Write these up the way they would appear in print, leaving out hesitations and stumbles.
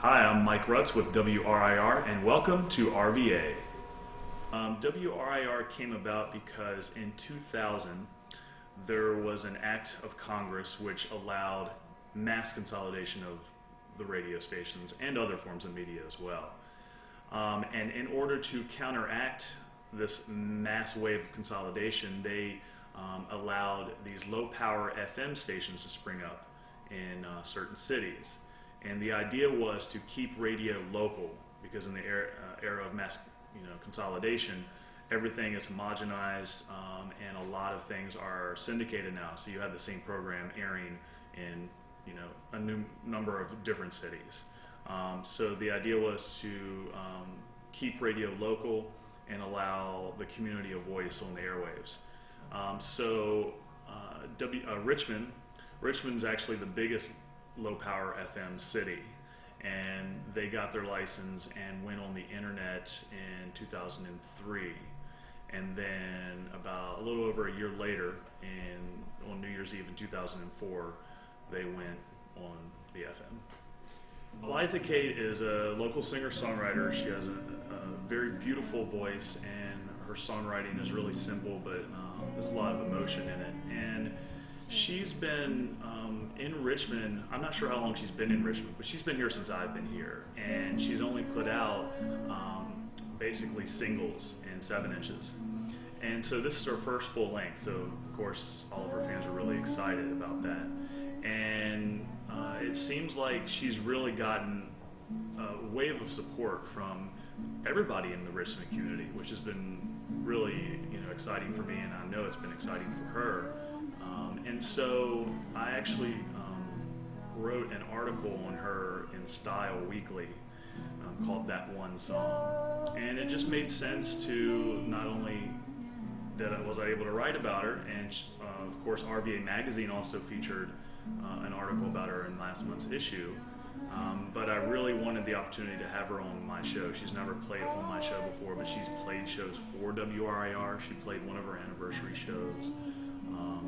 Hi, I'm Mike Rutz with WRIR, and welcome to RVA. WRIR came about because in 2000 there was an act of Congress which allowed mass consolidation of the radio stations and other forms of media as well. And in order to counteract this mass wave of consolidation, they allowed these low-power FM stations to spring up in certain cities. And the idea was to keep radio local, because in the era of mass consolidation, everything is homogenized and a lot of things are syndicated now. So you have the same program airing in a new number of different cities. So the idea was to keep radio local and allow the community a voice on the airwaves. Richmond's actually the biggest low-power FM city, and they got their license and went on the internet in 2003. And then about a little over a year later, on New Year's Eve in 2004, they went on the FM. Liza Kate is a local singer-songwriter. She has a very beautiful voice, and her songwriting is really simple, but there's a lot of emotion in it. And she's been in Richmond. I'm not sure how long she's been in Richmond, but she's been here since I've been here. And she's only put out basically singles in 7 inches. And so this is her first full length. So of course, all of her fans are really excited about that. And it seems like she's really gotten a wave of support from everybody in the Richmond community, which has been really exciting for me, and I know it's been exciting for her. And so I actually wrote an article on her in Style Weekly called That One Song. And it just made sense to not only was I able to write about her, and of course RVA magazine also featured an article about her in last month's issue, but I really wanted the opportunity to have her on my show. She's never played on my show before, but she's played shows for WRIR. She played one of her anniversary shows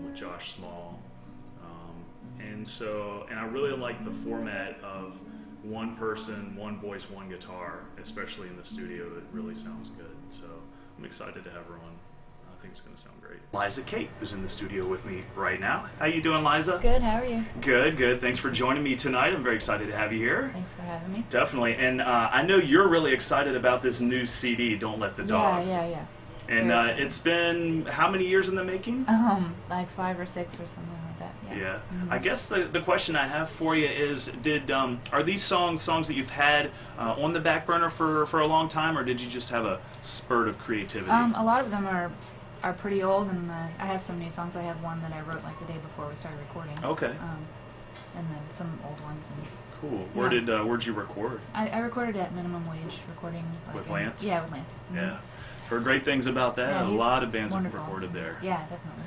with Josh Small, and I really like the format of one person, one voice, one guitar, especially in the studio. It really sounds good, so I'm excited to have her on. I think it's going to sound great. Liza Kate is in the studio with me right now. How you doing, Liza? Good, how are you? Good, good. Thanks for joining me tonight. I'm very excited to have you here. Thanks for having me. Definitely. And I know you're really excited about this new CD, Don't Let the Dogs. Yeah. And it's been how many years in the making? Like 5 or 6 or something like that. Yeah. Mm-hmm. I guess the question I have for you is, are these songs that you've had on the back burner for a long time, or did you just have a spurt of creativity? A lot of them are pretty old, and I have some new songs. I have one that I wrote like the day before we started recording. Okay. And then some old ones. And cool. Yeah. Where'd you record? I recorded at Minimum Wage recording. With Lance? Yeah, with Lance. Mm-hmm. Yeah. Heard great things about that. Yeah, a lot of bands have wonderful. recorded there. Yeah, definitely.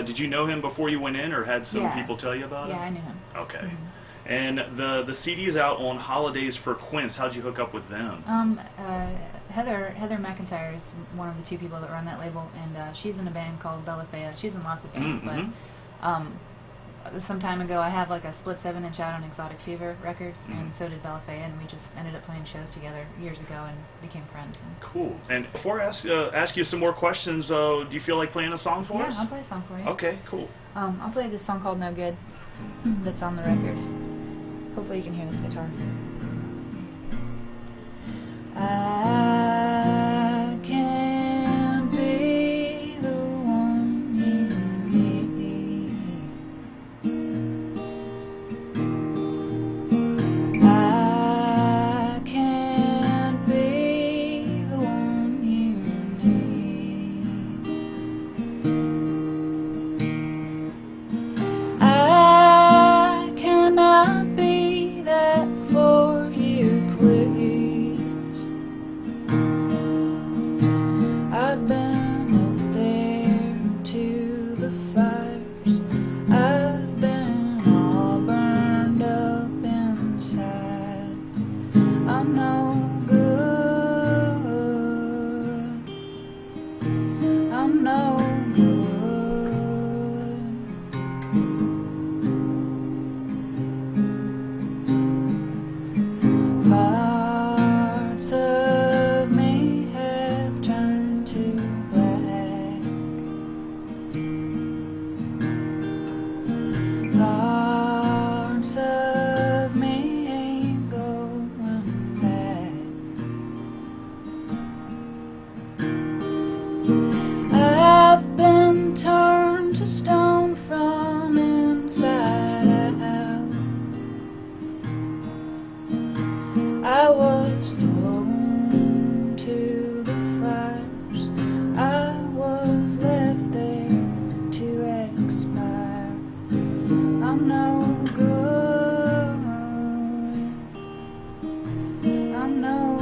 Did you know him before you went in, or had some Yeah. people tell you about him? Yeah, I knew him. Okay. Mm-hmm. And the CD is out on Holidays for Quince. How'd you hook up with them? Heather McIntyre is one of the 2 people that run that label, and she's in a band called Bella Fea. She's in lots of bands, but some time ago I have like a split 7-inch out on Exotic Fever Records, and so did Bella Fea, and we just ended up playing shows together years ago and became friends. And Cool. And before I ask you some more questions, do you feel like playing a song for us? Yeah, I'll play a song for you. Okay, cool. I'll play this song called No Good that's on the record. Hopefully you can hear this guitar. I can't be the one you need. I can't be the one you need. I cannot be that for you, please. I've been up there to the fires. I've been all burned up inside. I'm no good. I'm no good. I was thrown to the fires. I was left there to expire. I'm no good. I'm no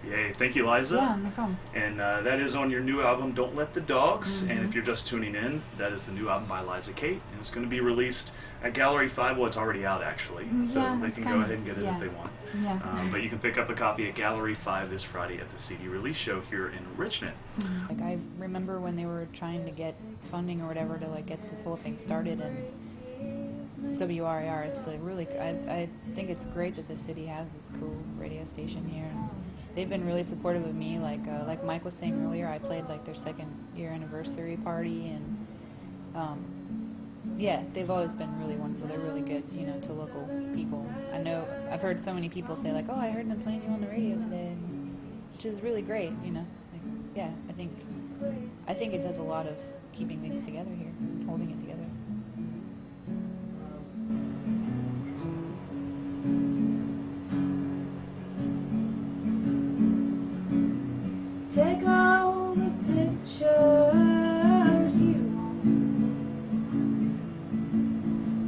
Yay, thank you, Liza. Yeah, no problem. And that is on your new album, Don't Let the Dogs. And if you're just tuning in, that is the new album by Liza Kate. And it's going to be released at Gallery 5. Well, it's already out, actually. So Yeah, they it's can go ahead and get it if they want. Yeah. But you can pick up a copy at Gallery 5 this Friday at the CD release show here in Richmond. Like, I remember when they were trying to get funding or whatever to like get this whole thing started, and WRIR, it's like really, I think it's great that the city has this cool radio station here. And they've been really supportive of me. Like Mike was saying earlier, I played like their 2nd year anniversary party, and yeah, they've always been really wonderful. They're really good, you know, to local people. I know I've heard so many people say like, oh, I heard them playing you on the radio today, which is really great, you know. Like, yeah, I think it does a lot of keeping things together here, holding it together. Take all the pictures you want,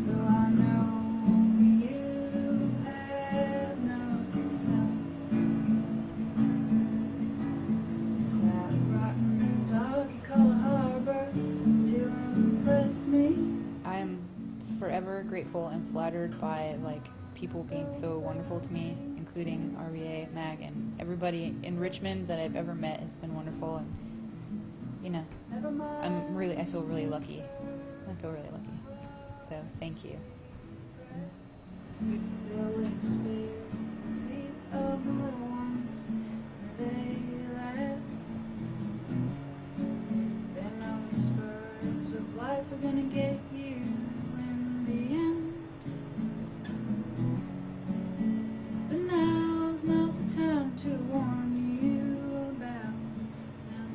though I know you have no film. That rotten dog you call a harbor to impress me. I am forever grateful and flattered by like people being so wonderful to me, including RVA, Mag, and everybody in Richmond that I've ever met has been wonderful. And you know, I feel really lucky. I feel really lucky. So thank you. We're gonna get you in the end. But now's not the time to warn you about them.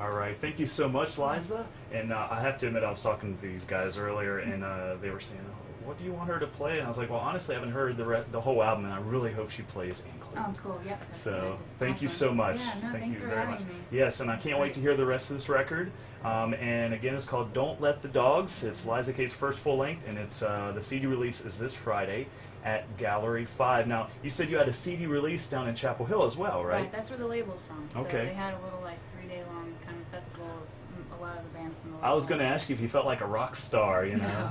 All right, thank you so much, Liza. And I have to admit, I was talking to these guys earlier, and they were saying, oh, what do you want her to play? And I was like, well, honestly, I haven't heard the whole album, and I really hope she plays include. Oh, cool, yep. So thank you so much. Yeah, no, thank thanks you for very having much. me. Yes, and I can't wait to hear the rest of this record. And again, it's called Don't Let the Dogs. It's Liza Kate's first full length, and it's the CD release is this Friday at Gallery 5. Now, you said you had a CD release down in Chapel Hill as well, right? Right, that's where the label's from. So Okay. they had a little like 3-day long kind of festival of a lot of the bands from the label. I was going to ask you if you felt like a rock star, you know.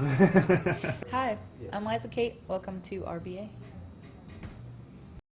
Hi, I'm Liza Kate. Welcome to RVA.